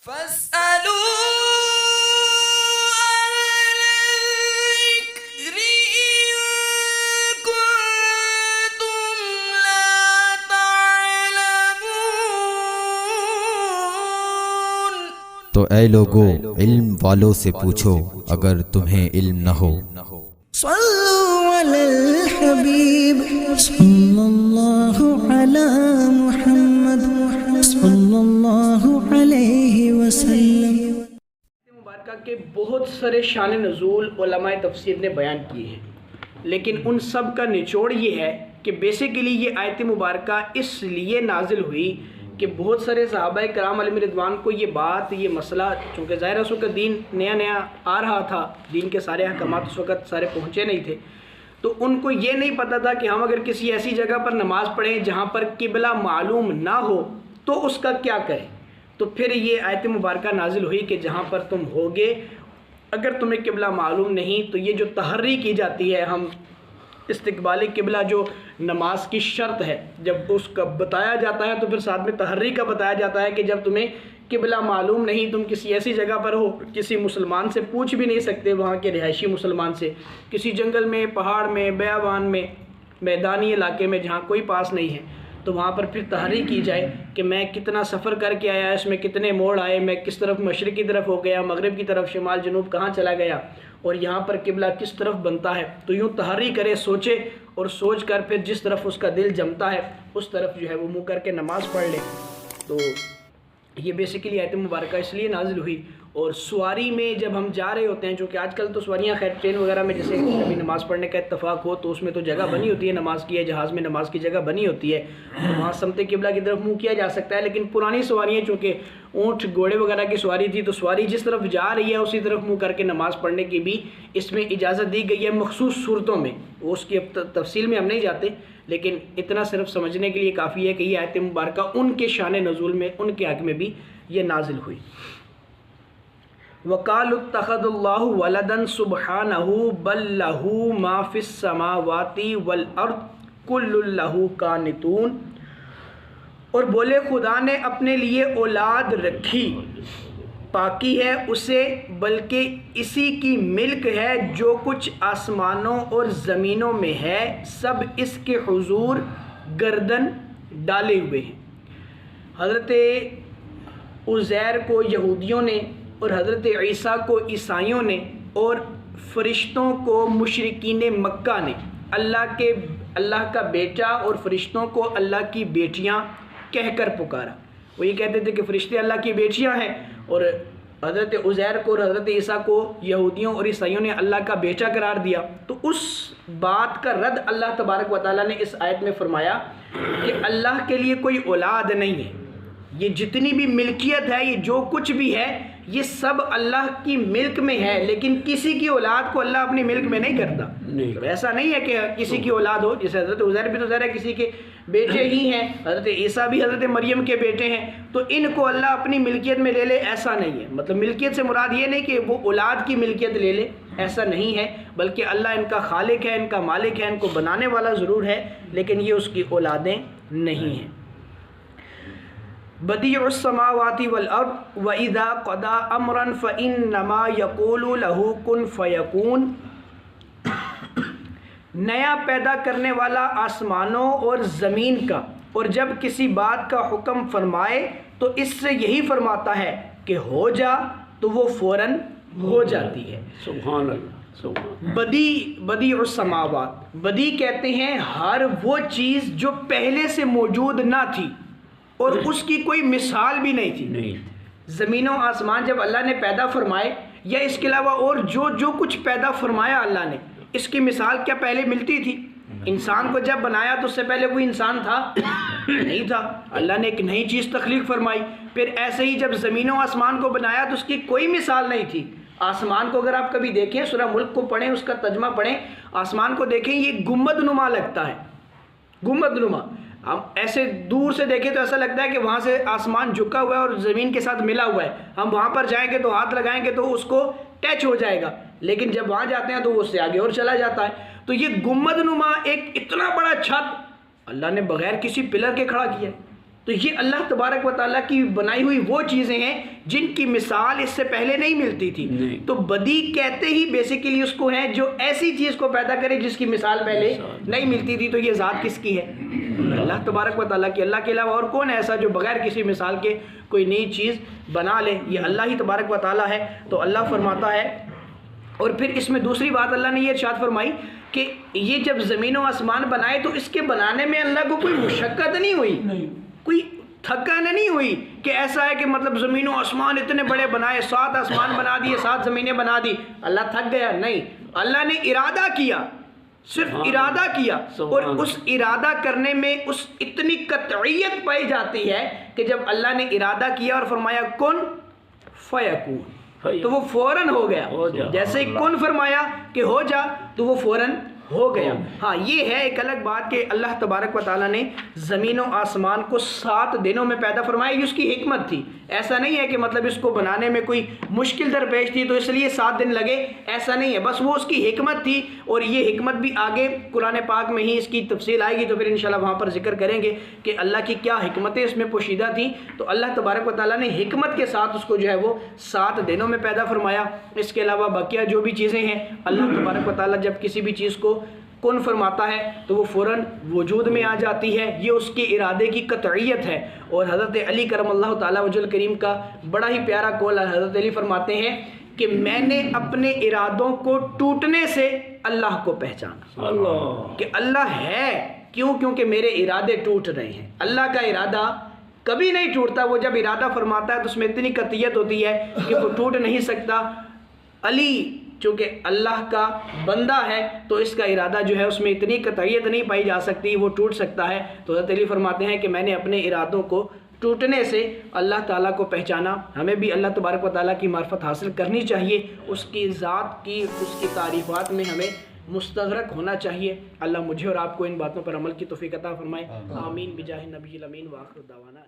فاسألوا الذكر إن كنتم لا تعلمون۔ تو اے لوگو علم والوں سے پوچھو اگر تمہیں علم نہ ہو۔ صلوا علی الحبیب صلی اللہ علی محمد صلی اللہ علیہ وسلم۔ مبارکہ کے بہت سارے شان نزول علماء تفسیر نے بیان کیے ہیں، لیکن ان سب کا نچوڑ یہ ہے کہ بیسیکلی یہ آیت مبارکہ اس لیے نازل ہوئی کہ بہت سارے صحابہ کرام علیہ رضوان کو یہ بات، یہ مسئلہ، چونکہ ظاہر ہے اس وقت دین نیا نیا آ رہا تھا، دین کے سارے احکامات اس وقت سارے پہنچے نہیں تھے، تو ان کو یہ نہیں پتہ تھا کہ ہم اگر کسی ایسی جگہ پر نماز پڑھیں جہاں پر قبلہ معلوم نہ ہو تو اس کا کیا کریں۔ تو پھر یہ آیت مبارکہ نازل ہوئی کہ جہاں پر تم ہوگے اگر تمہیں قبلہ معلوم نہیں تو یہ جو تحری کی جاتی ہے، ہم استقبال قبلہ جو نماز کی شرط ہے، جب اس کا بتایا جاتا ہے تو پھر ساتھ میں تحری کا بتایا جاتا ہے کہ جب تمہیں قبلہ معلوم نہیں، تم کسی ایسی جگہ پر ہو، کسی مسلمان سے پوچھ بھی نہیں سکتے، وہاں کے رہائشی مسلمان سے، کسی جنگل میں، پہاڑ میں، بیابان میں، میدانی علاقے میں جہاں کوئی پاس نہیں ہے، تو وہاں پر پھر تحری کی جائے کہ میں کتنا سفر کر کے آیا، اس میں کتنے موڑ آئے، میں کس طرف مشرق کی طرف ہو گیا، مغرب کی طرف، شمال جنوب کہاں چلا گیا، اور یہاں پر قبلہ کس طرف بنتا ہے، تو یوں تحری کرے، سوچے، اور سوچ کر پھر جس طرف اس کا دل جمتا ہے اس طرف جو ہے وہ منہ کر کے نماز پڑھ لے۔ تو یہ بیسیکلی آیت مبارکہ اس لیے نازل ہوئی۔ اور سواری میں جب ہم جا رہے ہوتے ہیں، جو کہ آج کل تو سواریاں خیر ٹرین وغیرہ میں جیسے کبھی نماز پڑھنے کا اتفاق ہو تو اس میں تو جگہ بنی ہوتی ہے نماز کی، ہے جہاز میں نماز کی جگہ بنی ہوتی ہے، تو وہاں سمت قبلہ کی طرف منہ کیا جا سکتا ہے، لیکن پرانی سواریاں چونکہ اونٹ گھوڑے وغیرہ کی سواری تھی تو سواری جس طرف جا رہی ہے اسی طرف منہ کر کے نماز پڑھنے کی بھی اس میں اجازت دی گئی ہے مخصوص صورتوں میں، وہ اس کی تفصیل میں ہم نہیں جاتے، لیکن اتنا صرف سمجھنے کے لیے کافی ہے کہ یہ آیت مبارکہ ان کے شان نزول میں، ان کے حق میں بھی یہ نازل ہوئی۔ وَقَالُوا اتَّخَذَ اللَّهُ وَلَدًا سُبْحَانَهُ بَل لَّهُ مَا فِي السَّمَاوَاتِ وَالْأَرْضِ كُلٌّ لَّهُ قَانِتُونَ، اور بولے خدا نے اپنے لیے اولاد رکھی، پاکی ہے اسے، بلکہ اسی کی ملک ہے جو کچھ آسمانوں اور زمینوں میں ہے، سب اس کے حضور گردن ڈالے ہوئے ہیں۔ حضرت عزیر کو یہودیوں نے اور حضرت عیسیٰ کو عیسائیوں نے اور فرشتوں کو مشرکین مکہ نے اللہ کا بیٹا اور فرشتوں کو اللہ کی بیٹیاں کہہ کر پکارا۔ وہ یہ کہتے تھے کہ فرشتے اللہ کی بیٹیاں ہیں، اور حضرت عزیر کو اور حضرت عیسیٰ کو یہودیوں اور عیسائیوں نے اللہ کا بیٹا قرار دیا۔ تو اس بات کا رد اللہ تبارک و تعالیٰ نے اس آیت میں فرمایا کہ اللہ کے لیے کوئی اولاد نہیں ہے، یہ جتنی بھی ملکیت ہے، یہ جو کچھ بھی ہے، یہ سب اللہ کی ملک میں ہے، لیکن کسی کی اولاد کو اللہ اپنی ملک میں نہیں کرتا۔ ایسا نہیں ہے کہ کسی کی اولاد ہو، جیسے حضرت عزیر بھی تو ظاہر ہے کسی کے بیٹے ہی ہیں، حضرت عیسیٰ بھی حضرت مریم کے بیٹے ہیں، تو ان کو اللہ اپنی ملکیت میں لے لے، ایسا نہیں ہے۔ مطلب ملکیت سے مراد یہ نہیں کہ وہ اولاد کی ملکیت لے لے، ایسا نہیں ہے، بلکہ اللہ ان کا خالق ہے، ان کا مالک ہے، ان کو بنانے والا ضرور ہے، لیکن یہ اس کی اولادیں نہیں ہیں۔ بدیع السماوات والارض واذا قضى امرا فانما يقول له كن فيكون، نیا پیدا کرنے والا آسمانوں اور زمین کا، اور جب کسی بات کا حکم فرمائے تو اس سے یہی فرماتا ہے کہ ہو جا، تو وہ فوراً ہو جاتی ہے۔ سبحان اللہ، سبحان بدیع السماوات، بدی کہتے ہیں ہر وہ چیز جو پہلے سے موجود نہ تھی اور اس کی کوئی مثال بھی نہیں تھی۔ زمین و آسمان جب اللہ نے پیدا فرمائے، یا اس کے علاوہ اور جو کچھ پیدا فرمایا اللہ نے، اس کی مثال کیا پہلے ملتی تھی؟ انسان کو جب بنایا تو اس سے پہلے کوئی انسان تھا؟ نہیں تھا۔ اللہ نے ایک نئی چیز تخلیق فرمائی۔ پھر ایسے ہی جب زمین و آسمان کو بنایا تو اس کی کوئی مثال نہیں تھی۔ آسمان کو اگر آپ کبھی دیکھیں، سورہ ملک کو پڑھیں، اس کا ترجمہ پڑھیں، آسمان کو دیکھیں، یہ گنبد نما لگتا ہے، گنبد نما۔ ہم ایسے دور سے دیکھیں تو ایسا لگتا ہے کہ وہاں سے آسمان جھکا ہوا ہے اور زمین کے ساتھ ملا ہوا ہے، ہم وہاں پر جائیں گے تو ہاتھ لگائیں گے تو اس کو ٹچ ہو جائے گا، لیکن جب وہاں جاتے ہیں تو وہ اس سے آگے اور چلا جاتا ہے۔ تو یہ گنبد نما ایک اتنا بڑا چھت اللہ نے بغیر کسی پلر کے کھڑا کیا ہے، تو یہ اللہ تبارک و تعالیٰ کی بنائی ہوئی وہ چیزیں ہیں جن کی مثال اس سے پہلے نہیں ملتی تھی. تو بدی کہتے ہی بیسیکلی اس کو ہیں جو ایسی چیز کو پیدا کرے جس کی مثال پہلے نہیں ملتی تھی. تو یہ ذات کس کی ہے؟ اللہ تبارک و تعالیٰ کی. اللہ کے علاوہ اور کون ہے ایسا جو بغیر کسی مثال کے کوئی نئی چیز بنا لے؟ یہ اللہ ہی تبارک و تعالیٰ ہے. تو اللہ فرماتا ہے، اور پھر اس میں دوسری بات اللہ نے یہ ارشاد فرمائی کہ یہ جب زمین و آسمان بنائے تو اس کے بنانے میں اللہ کو کوئی مشقت نہیں ہوئی، کوئی تھکن نہیں ہوئی کہ ایسا ہے کہ مطلب زمین و آسمان اتنے بڑے بنائے، 7 آسمان بنا دیے، 7 زمینیں بنا دی، اللہ تھک گیا. نہیں، اللہ نے ارادہ کیا، صرف ارادہ کیا. اور اس ارادہ کرنے میں اس اتنی قطعیت پائی جاتی ہے کہ جب اللہ نے ارادہ کیا اور فرمایا کن فیکون تو وہ فوراً ہو گیا. جیسے ہی کن فرمایا کہ ہو جا تو وہ فوراً ہو گیا. ہاں یہ ہے ایک الگ بات کہ اللہ تبارک و تعالیٰ نے زمین و آسمان کو 7 دنوں میں پیدا فرمایا. یہ اس کی حکمت تھی. ایسا نہیں ہے کہ مطلب اس کو بنانے میں کوئی مشکل درپیش تھی تو اس لیے 7 دن لگے، ایسا نہیں ہے. بس وہ اس کی حکمت تھی، اور یہ حکمت بھی آگے قرآن پاک میں ہی اس کی تفصیل آئے گی تو پھر انشاءاللہ وہاں پر ذکر کریں گے کہ اللہ کی کیا حکمتیں اس میں پوشیدہ تھیں. تو اللہ تبارک و تعالیٰ نے حکمت کے ساتھ اس کو جو ہے وہ 7 دنوں میں پیدا فرمایا. اس کے علاوہ بقیہ جو بھی چیزیں ہیں اللہ تبارک و تعالیٰ جب کسی بھی چیز کو کن فرماتا ہے تو وہ فوراً وجود میں آ جاتی ہے. یہ اس کے ارادے کی قطعیت ہے. اور حضرت علی کرم اللہ تعالیٰ وجہ الکریم کا بڑا ہی پیارا قول ہے. حضرت علی فرماتے ہیں کہ میں نے اپنے ارادوں کو ٹوٹنے سے اللہ کو پہچانا. کہ اللہ ہے کیوں؟ کیونکہ میرے ارادے ٹوٹ رہے ہیں. اللہ کا ارادہ کبھی نہیں ٹوٹتا. وہ جب ارادہ فرماتا ہے تو اس میں اتنی قطعیت ہوتی ہے کہ وہ ٹوٹ نہیں سکتا. علی چونکہ اللہ کا بندہ ہے تو اس کا ارادہ جو ہے اس میں اتنی قطعیت نہیں پائی جا سکتی، وہ ٹوٹ سکتا ہے. تو حضرت علی فرماتے ہیں کہ میں نے اپنے ارادوں کو ٹوٹنے سے اللہ تعالیٰ کو پہچانا. ہمیں بھی اللہ تبارک و تعالیٰ کی معرفت حاصل کرنی چاہیے، اس کی ذات کی، اس کی تعریفات میں ہمیں مستغرق ہونا چاہیے. اللہ مجھے اور آپ کو ان باتوں پر عمل کی توفیق عطا فرمائے. آمین بجاہ نبی الامین. وآخر دعوانا